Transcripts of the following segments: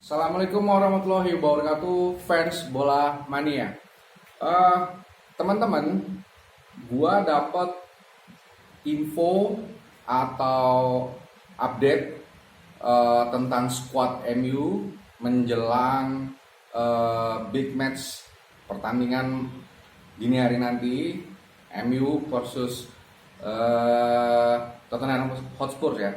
Assalamualaikum warahmatullahi wabarakatuh, fans bola mania. Eh, Teman-teman, gua dapat info atau update tentang squad MU menjelang big match pertandingan dini hari nanti, MU versus Tottenham Hotspur ya.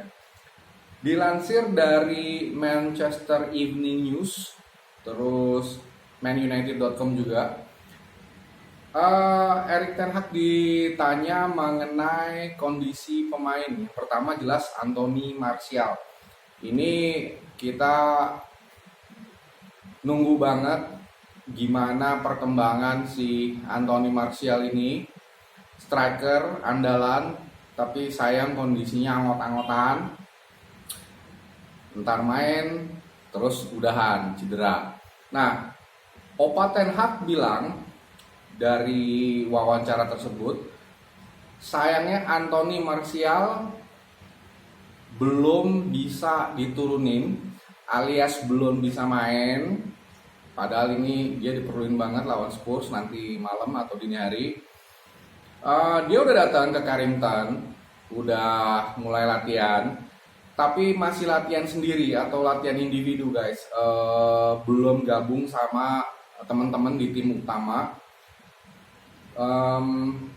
Dilansir dari Manchester Evening News, terus manunited.com juga, Erik ten Hag ditanya mengenai kondisi pemain. Yang pertama jelas Anthony Martial. Ini kita nunggu banget gimana perkembangan si Anthony Martial ini, striker andalan, tapi sayang kondisinya angot-angotan. Ntar main, terus udahan, cedera. Nah, Opa ten Hag bilang dari wawancara tersebut, sayangnya Anthony Martial belum bisa diturunin, alias belum bisa main. Padahal ini dia diperluin banget lawan Spurs nanti malam atau dini hari. Dia udah datang ke Carrington, udah mulai latihan. Tapi masih latihan sendiri atau latihan individu guys, belum gabung sama teman-teman di tim utama,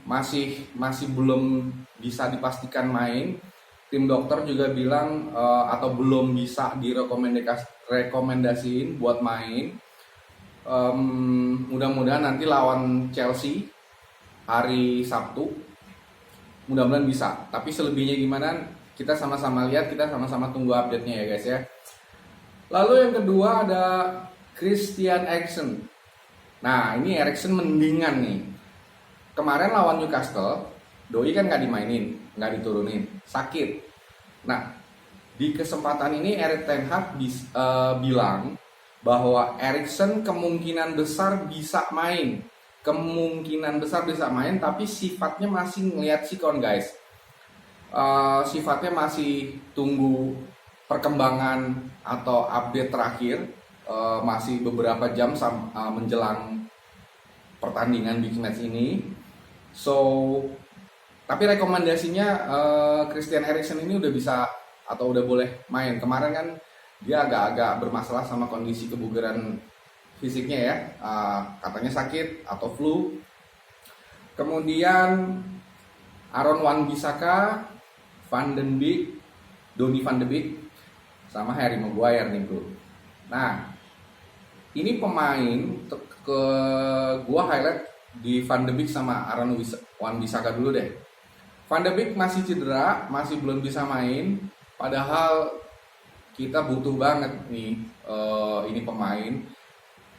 masih belum bisa dipastikan main. Tim dokter juga bilang atau belum bisa direkomendasiin buat main. Mudah-mudahan nanti lawan Chelsea hari Sabtu, mudah-mudahan bisa. Tapi selebihnya gimana? Kita sama-sama lihat, kita sama-sama tunggu update-nya ya guys ya. Lalu yang kedua ada Christian Eriksen. Nah ini Eriksen mendingan nih. Kemarin lawan Newcastle, Doi kan nggak dimainin, nggak diturunin, sakit. Nah di kesempatan ini Erik ten Hag bilang bahwa Eriksen kemungkinan besar bisa main. Kemungkinan besar bisa main, tapi sifatnya masih ngelihat sikon guys. Sifatnya masih tunggu perkembangan atau update terakhir, masih beberapa jam menjelang pertandingan big match ini. Tapi rekomendasinya Christian Eriksen ini udah bisa atau udah boleh main. Kemarin kan dia agak-agak bermasalah sama kondisi kebugaran fisiknya ya, katanya sakit atau flu. Kemudian Aaron Wan-Bissaka, Van den Beek, Donny van de Beek, sama Harry Maguire nih bro. Nah, ini pemain ke gua highlight di Van de Beek sama Aaron Wan-Bissaka dulu deh. Van de Beek masih cedera, masih belum bisa main. Padahal kita butuh banget nih ini pemain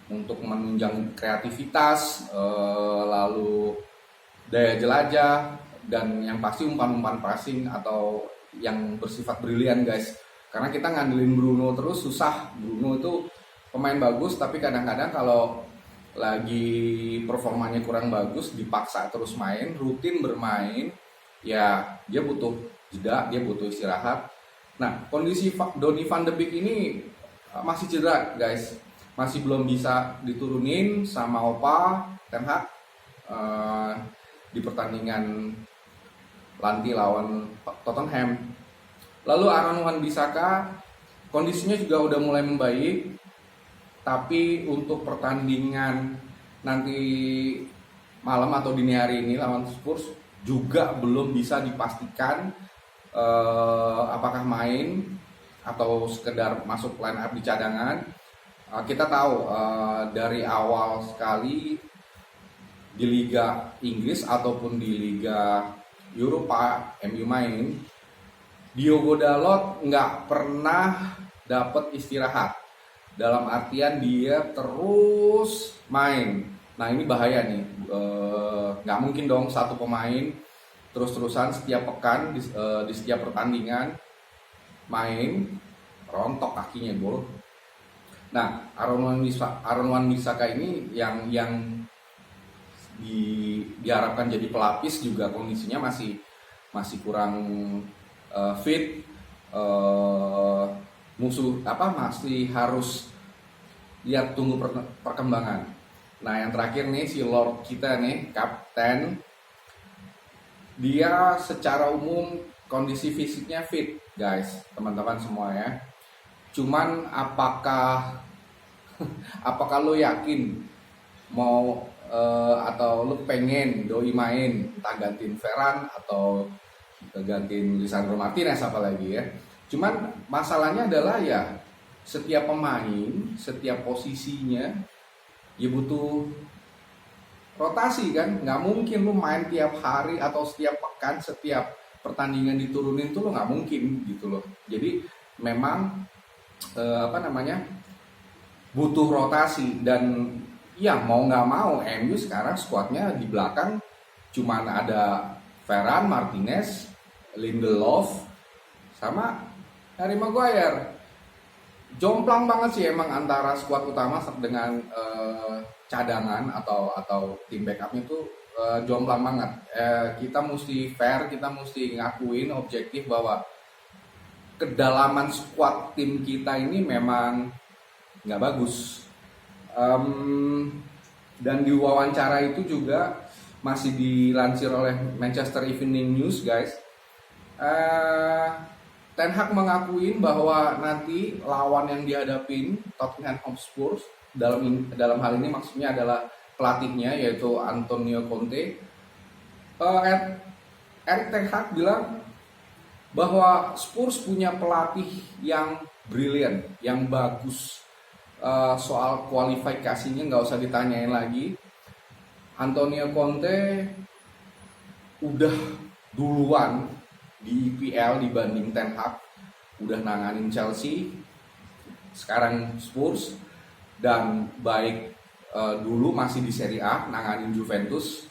untuk menunjang kreativitas, lalu daya jelajah, dan yang pasti umpan-umpan passing atau yang bersifat brilian guys. Karena kita ngandelin Bruno terus susah. Bruno itu pemain bagus, tapi kadang-kadang kalau lagi performanya kurang bagus, dipaksa terus main, rutin bermain, ya dia butuh jeda, dia butuh istirahat. Nah kondisi Donny van de Beek ini masih cedera guys, masih belum bisa diturunin sama Opa ten Hag di pertandingan nanti lawan Tottenham. Lalu Aaron Wan-Bissaka kondisinya juga udah mulai membaik, tapi untuk pertandingan nanti malam atau dini hari ini lawan Spurs juga belum bisa dipastikan apakah main atau sekedar masuk line up di cadangan. Kita tahu dari awal sekali di Liga Inggris ataupun di Liga Eropa MU main, Diogo Dalot nggak pernah dapat istirahat. Dalam artian dia terus main. Nah ini bahaya nih. Nggak mungkin dong satu pemain terus-terusan setiap pekan di setiap pertandingan main, rontok kakinya bro. Nah Aaron Wan-Bissaka ini yang diharapkan jadi pelapis juga kondisinya masih kurang fit, masih harus lihat tunggu perkembangan. Nah yang terakhir nih si Lord kita nih, Kapten, dia secara umum kondisi fisiknya fit guys, teman-teman semua ya. Cuman apakah lo yakin mau atau lo pengen doi main entah gantiin Ferran atau gantiin Lisandro Martinez apalagi ya. Cuman masalahnya adalah ya setiap pemain, setiap posisinya ya butuh rotasi kan. Nggak mungkin lu main tiap hari atau setiap pekan, setiap pertandingan diturunin tuh lo nggak mungkin gitu loh. Jadi memang butuh rotasi. Dan ya mau nggak mau MU sekarang skuadnya di belakang cuman ada Ferran, Martinez, Lindelof, sama Harry Maguire. Jomplang banget sih emang antara skuad utama dengan cadangan atau tim backupnya tuh jomplang banget. Kita mesti fair, kita mesti ngakuin objektif bahwa kedalaman skuad tim kita ini memang nggak bagus. Dan di wawancara itu juga masih dilansir oleh Manchester Evening News guys. Ten Hag mengakuin bahwa nanti lawan yang dihadapin Tottenham Hotspur dalam hal ini maksudnya adalah pelatihnya yaitu Antonio Conte. Erik Ten Hag bilang bahwa Spurs punya pelatih yang brilian, yang bagus. Soal kualifikasinya nggak usah ditanyain lagi. Antonio Conte udah duluan di IPL dibanding Ten Hag, udah nanganin Chelsea, sekarang Spurs, dan baik dulu masih di Serie A nanganin Juventus,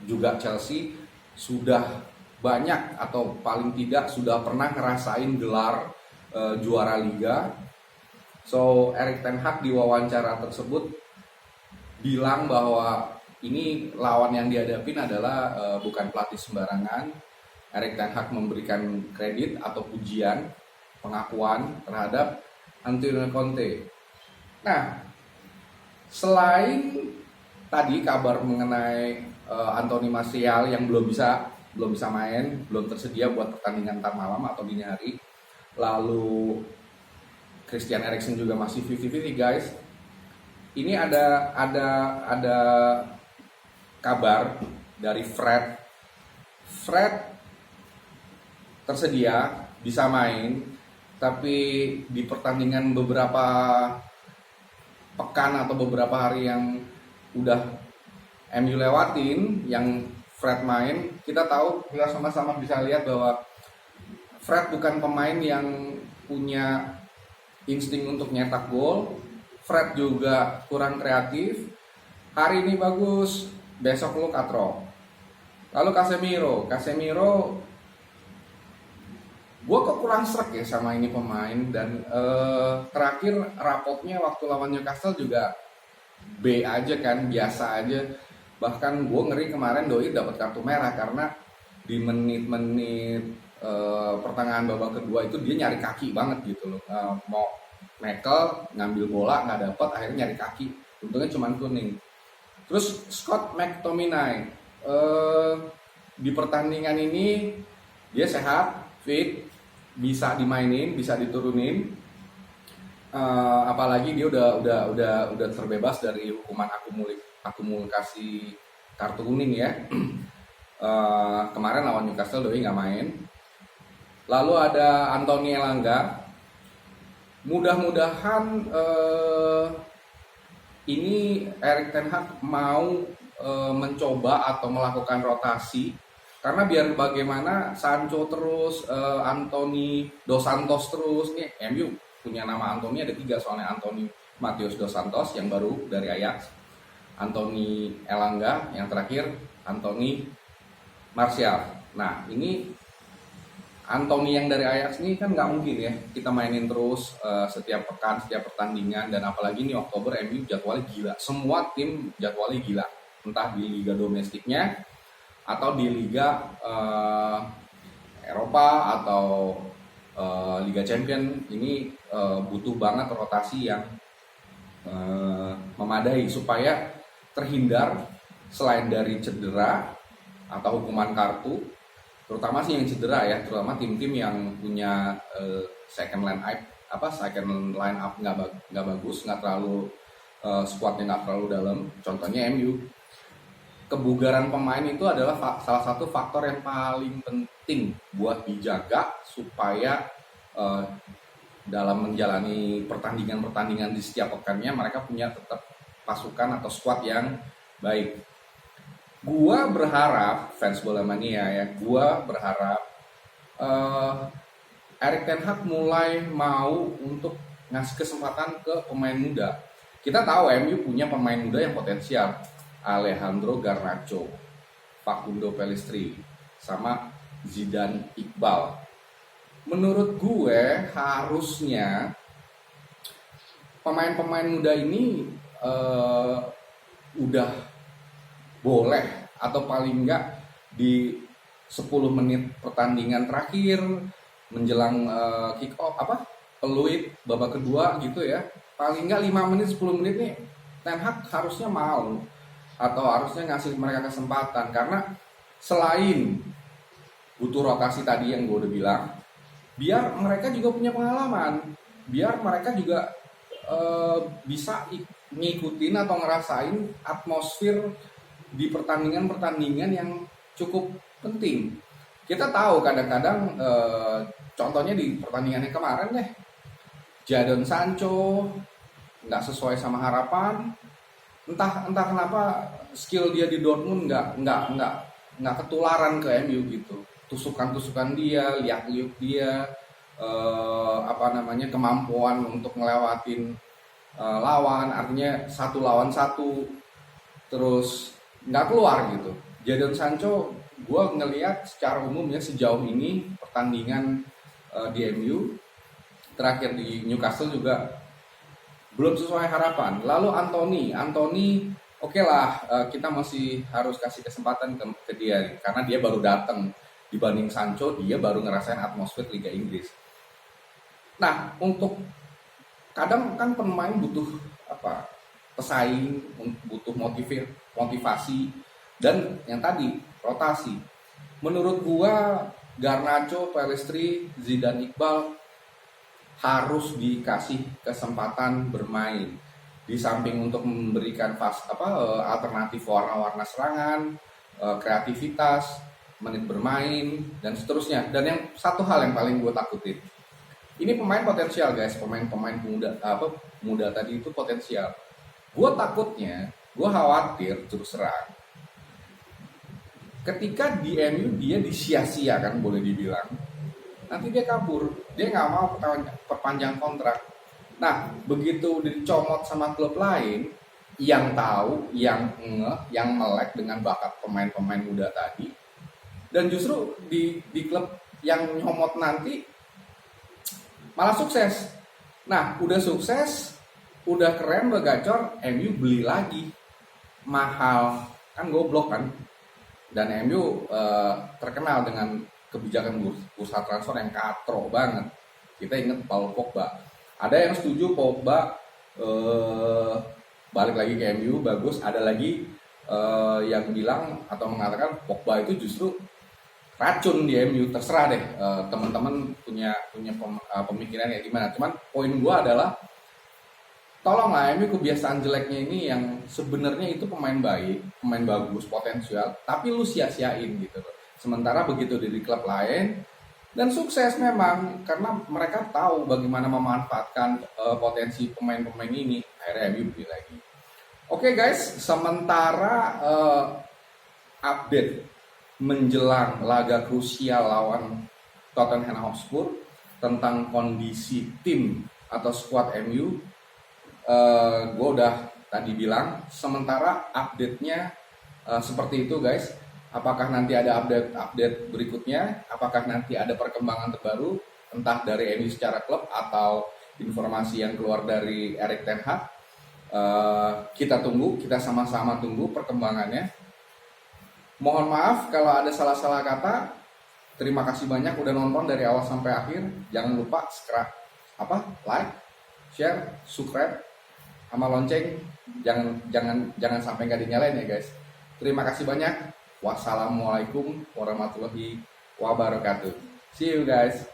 juga Chelsea, sudah banyak atau paling tidak sudah pernah ngerasain gelar juara Liga. So Erik Ten Hag di wawancara tersebut bilang bahwa ini lawan yang dihadapin adalah bukan pelatih sembarangan. Erik Ten Hag memberikan kredit atau pujian, pengakuan terhadap Antonio Conte. Nah, selain tadi kabar mengenai Anthony Martial yang belum bisa main, belum tersedia buat pertandingan ntar malam atau dini hari, lalu Christian Eriksen juga masih 50-50 guys. Ini ada kabar dari Fred tersedia bisa main, tapi di pertandingan beberapa pekan atau beberapa hari yang udah MU lewatin, yang Fred main, kita sama-sama bisa lihat bahwa Fred bukan pemain yang punya insting untuk nyetak gol. Fred juga kurang kreatif. Hari ini bagus, besok lu katro. Lalu Casemiro gue kok kurang srek ya sama ini pemain. Dan terakhir rapotnya waktu lawan Newcastle juga B aja kan, biasa aja. Bahkan gue ngeri kemarin doi dapat kartu merah karena di menit-menit pertengahan babak kedua itu dia nyari kaki banget gitu loh. Mau nekel, ngambil bola nggak dapat, akhirnya nyari kaki. Untungnya cuma kuning. Terus Scott McTominay di pertandingan ini dia sehat, fit, bisa dimainin, bisa diturunin. Apalagi dia udah terbebas dari hukuman akumulasi kartu kuning ya. Kemarin lawan Newcastle doi nggak main. Lalu ada Anthony Elanga. Mudah-mudahan ini Erik Ten Hag mau mencoba atau melakukan rotasi, karena biar bagaimana Sancho terus, Anthony Dos Santos terus. Nih MU punya nama Anthony ada 3 soalnya, Anthony Matheus Dos Santos yang baru dari Ajax, Anthony Elanga, yang terakhir Anthony Martial. Nah ini Anthony yang dari Ajax ini kan nggak mungkin ya kita mainin terus setiap pekan, setiap pertandingan. Dan apalagi nih Oktober MU jadwalnya gila. Semua tim jadwalnya gila. Entah di liga domestiknya atau di liga Eropa atau Liga Champion. Ini butuh banget rotasi yang memadai supaya terhindar selain dari cedera atau hukuman kartu, terutama sih yang cedera ya, terutama tim-tim yang punya second line up nggak bagus, nggak terlalu squadnya nggak terlalu dalam. Contohnya MU, kebugaran pemain itu adalah salah satu faktor yang paling penting buat dijaga supaya dalam menjalani pertandingan di setiap pekannya mereka punya tetap pasukan atau squad yang baik. Gua berharap, fans bola mania ya, gua berharap Erik ten Hag mulai mau untuk ngasih kesempatan ke pemain muda. Kita tahu MU punya pemain muda yang potensial, Alejandro Garnacho, Facundo Pellistri, sama Zidane Iqbal. Menurut gue harusnya pemain-pemain muda ini udah boleh atau paling enggak di 10 menit pertandingan terakhir menjelang kick off peluit babak kedua gitu ya, paling enggak 5 menit 10 menit nih Ten Hag harusnya mau atau harusnya ngasih mereka kesempatan, karena selain butuh rotasi tadi yang gue udah bilang, biar mereka juga punya pengalaman, biar mereka juga bisa ngikutin atau ngerasain atmosfer di pertandingan-pertandingan yang cukup penting. Kita tahu kadang-kadang contohnya di pertandingan yang kemarin deh, Jadon Sancho nggak sesuai sama harapan, entah kenapa skill dia di Dortmund nggak ketularan ke MU gitu. Tusukan dia, liak-liuk dia, kemampuan untuk ngelewatin lawan, artinya 1 lawan 1 terus nggak keluar gitu. Jadon Sancho, gue ngelihat secara umumnya sejauh ini pertandingan di MU terakhir di Newcastle juga belum sesuai harapan. Lalu Anthony oke lah, kita masih harus kasih kesempatan ke dia karena dia baru datang. Dibanding Sancho, dia baru ngerasain atmosfer Liga Inggris. Nah, untuk kadang kan pemain butuh pesaing, butuh motivasi, dan yang tadi rotasi. Menurut gua Garnacho, Pellistri, Zidane Iqbal harus dikasih kesempatan bermain. Di samping untuk memberikan alternatif warna-warna serangan, kreativitas, menit bermain, dan seterusnya. Dan yang satu hal yang paling gue takutin, ini pemain potensial guys, pemain muda tadi itu potensial. Gue khawatir terus terang, ketika di MU dia disia-siakan boleh dibilang, nanti dia kabur, dia nggak mau perpanjang kontrak. Nah, begitu dicomot sama klub lain yang tahu, yang melek dengan bakat pemain-pemain muda tadi, dan justru di klub yang nyomot nanti malah sukses. Nah, udah sukses, udah keren, udah gacor, MU beli lagi mahal, kan goblok kan. Dan MU terkenal dengan kebijakan bursa transfer yang katro banget. Kita ingat Paul Pogba. Ada yang setuju Pogba balik lagi ke MU bagus, ada lagi yang bilang atau mengatakan Pogba itu justru racun di MU. Terserah deh teman-teman punya pemikiran kayak gimana. Cuman poin gue adalah tolonglah MU kebiasaan jeleknya ini yang sebenarnya itu pemain baik, pemain bagus, potensial, tapi lu sia-siain gitu loh. Sementara begitu di klub lain dan sukses memang karena mereka tahu bagaimana memanfaatkan potensi pemain-pemain ini, akhirnya MU beli lagi. Oke guys, sementara update menjelang laga krusial lawan Tottenham Hotspur tentang kondisi tim atau squad MU, gue udah tadi bilang. Sementara update-nya seperti itu guys. Apakah nanti ada update berikutnya, apakah nanti ada perkembangan terbaru entah dari MU secara klub atau informasi yang keluar dari Erik ten Hag, kita tunggu, kita sama-sama tunggu perkembangannya. Mohon maaf kalau ada salah-salah kata. Terima kasih banyak udah nonton dari awal sampai akhir. Jangan lupa like, share, subscribe. sama lonceng jangan sampai nggak dinyalain ya guys. Terima kasih banyak. Wassalamualaikum warahmatullahi wabarakatuh. See you guys.